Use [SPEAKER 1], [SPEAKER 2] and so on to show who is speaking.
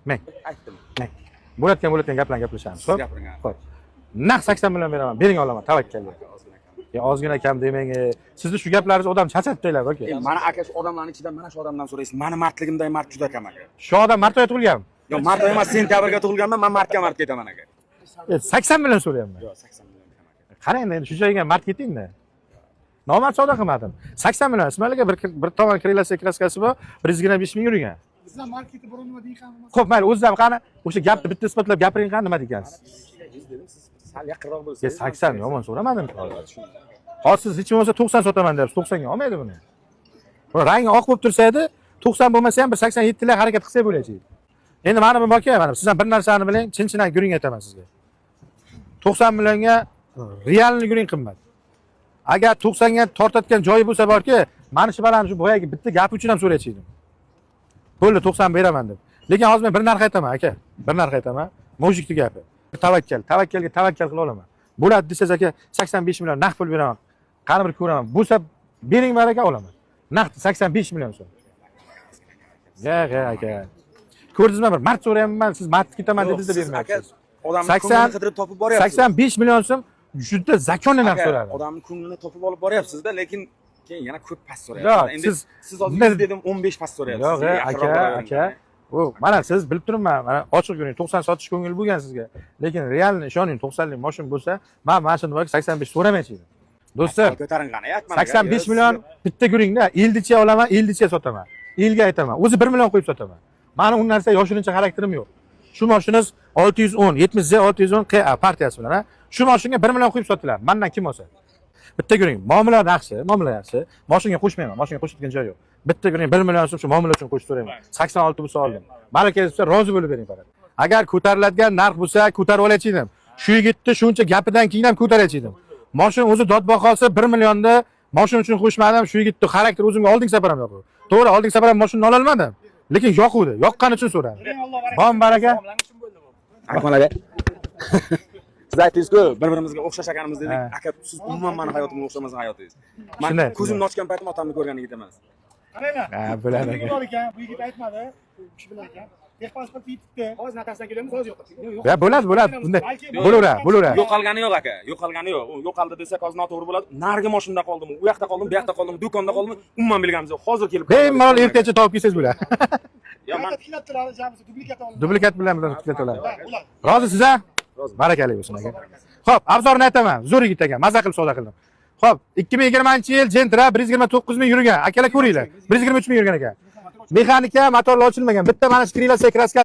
[SPEAKER 1] Men.
[SPEAKER 2] Aytdim.
[SPEAKER 1] Bo'layotgan gaplarni gaplashamiz. Xo'p.
[SPEAKER 2] Gapiring.
[SPEAKER 1] Xo'p. Naq 80 million beraman. Bering olaman, tavakkal. Ozgina kam demang. Sizni shu gaplaringiz odam charchatdinglar, aka.
[SPEAKER 2] Mana aka shu odamlarning ichidan mana shu odamdan so'raysiz. Mani mardligimdagi mard juda kam aka.
[SPEAKER 1] Shu odam martga tug'ilganmi?
[SPEAKER 2] Yo'q, mart emas, sentyabrga tug'ilganman, men martga ketaman aka.
[SPEAKER 1] 80 million so'rayapman.
[SPEAKER 2] Yo'q, 80 million kam aka.
[SPEAKER 1] Qarang endi shu joyga mart ketingda. Nomard savdo qilmadim. 80 million. Ismoilga bir tomon kirillasi kraskasi bor, 125 ming yurgan.
[SPEAKER 3] Bizlar marketda biror nima deyganmiz.
[SPEAKER 1] Xo'p, mayli, o'zingizdan qani o'sha gapni bitta isbotlab gapiring qani nima degansiz?
[SPEAKER 2] Sal yaqinroq bo'lsangiz.
[SPEAKER 1] 80 yomon so'ramadim. Hozir siz hech bo'lmasa 90 sotaman deyapsiz. 90 ga olmaydi buni. Bu rangi oq bo'lib tursa edi, 90 bo'lmasa ham bir 87 lar harakat qilsak bo'lajak. Endi mana bu boka, mana sizdan bir narsani biling, chin-chinan guring aytaman sizga. 90 millionga realni guring qimmat. Agar 90 ga tortadigan joyi bo'lsa borki, mana shu balam shu boyagi bitta gap uchun ham so'raychidim. Bo'ldi 90 beraman deb. Lekin hozir men bir narx aytaman aka. Bir narx aytaman. Mojikni gapi. Tavakkalga tavakkal qila olaman. Bo'ladi desangiz aka 85 million naqd pul beraman. Qani bir ko'raman. Bo'lsa bering baraka olaman. Naqd 85 million so'm. Aka. Ko'rdingizmi bir mart so'rayapman, siz mart ketaman dedingiz-da bermayapsiz.
[SPEAKER 2] Odamning ko'nglini qidirib topib boryapsiz.
[SPEAKER 1] 85 million so'm juda zakonli narx so'radi.
[SPEAKER 2] Odamning ko'nglini topib olib boryapsiz-da, lekin keyin yana ko'p past
[SPEAKER 1] Yo'q,
[SPEAKER 2] so'rayapsiz. Siz hozir dedim 15 past so'rayapsiz.
[SPEAKER 1] Yo'q, aka. Mana siz bilib turibman, mana ochiq yuring, 90 sotish ko'ngil bo'lgan sizga. Lekin realni ishoning, 90 lik mashina bo'lsa, men mana shuni 85 so'ramaychi edim. Do'stlar,
[SPEAKER 2] ko'taring qani, aytman.
[SPEAKER 1] 85 million bitta guringda, yildicha olaman, yildicha sotaman. Yilga aytaman. O'zi 1 million qo'yib sotaman. Meni u narsa yoshirincha xarakterim yo'q. Shu mashinamiz 610, 70Z 610 QA partiyasi bilan, shu mashinaga 1 million qo'yib sotilar. Mendan kim olsa? Bitta guring, muomala yaxshi. Mashinaga qo'shmayman, mashinaga qo'shadigan joy yo'q. Bitta guring 1 million so'm shu muomala uchun qo'shib so'rayman. 86 bo'lsa oldim. Malaka desa rozi bo'lib bering faqat. Agar ko'tariladigan narx bo'lsa, ko'tarib olachidim. Shu yigitni shuncha gapidan keyin ham ko'tarachidim. Mashina o'zi dodboqolsa 1 millionni mashina uchun qo'shmadim. Shu yigitni xarakteri o'zimga oldingi safar ham yoqdi. To'g'ri, oldingi safar ham mashinani ola olmadim. Lekin yoquvdi. Yoqqani uchun so'radim. Bom baraka.
[SPEAKER 2] Akmal aka. Siz aytdingiz-ku, bir-birimizga o'xshash ekanmiz dedik. Aka, siz umuman meni hayotimga o'xshamas hayotingiz. Men ko'zimni ochgan paytim otamni ko'rgan yigit emas.
[SPEAKER 3] Qaranglar.
[SPEAKER 1] Ha, bo'ladi aka.
[SPEAKER 3] Bor ekan, bu yigit aytmadi. Shu bilan ekan. Pasport yetibdi. Hozir natasidan kelamiz, hozir yo'q.
[SPEAKER 1] Ya bo'ladi. Bunday bo'laveradi.
[SPEAKER 2] Yo'qolgani yo'q aka. Yo'qolgani yo'q. U yo'qoldi desak hozir noto'g'ri bo'ladi. Narigi mashinada qoldim, u yoqda qoldim, bu yoqda qoldim, do'konda qoldim. Umuman bilganimiz yo'q. Hozir kelib.
[SPEAKER 1] Bemalol ertacha topib kelsangiz bo'ladi.
[SPEAKER 3] Yo, men tiklatdilar, jamisi duplikat oldim.
[SPEAKER 1] Duplikat bilan tiklat oladi. Rozisiz a? Barakali bo'lsin aka. Xo'p, abzorni aytaman. Zo'r yigit ekan, maza qilib savdo qildim. Xo'p, 2020-yil Gentra 129 ming yurgan. Akalar ko'ringlar. 123 ming yurgan ekan. Mexanika, motorlar ochilmagan. Bitta mana shu krila kraska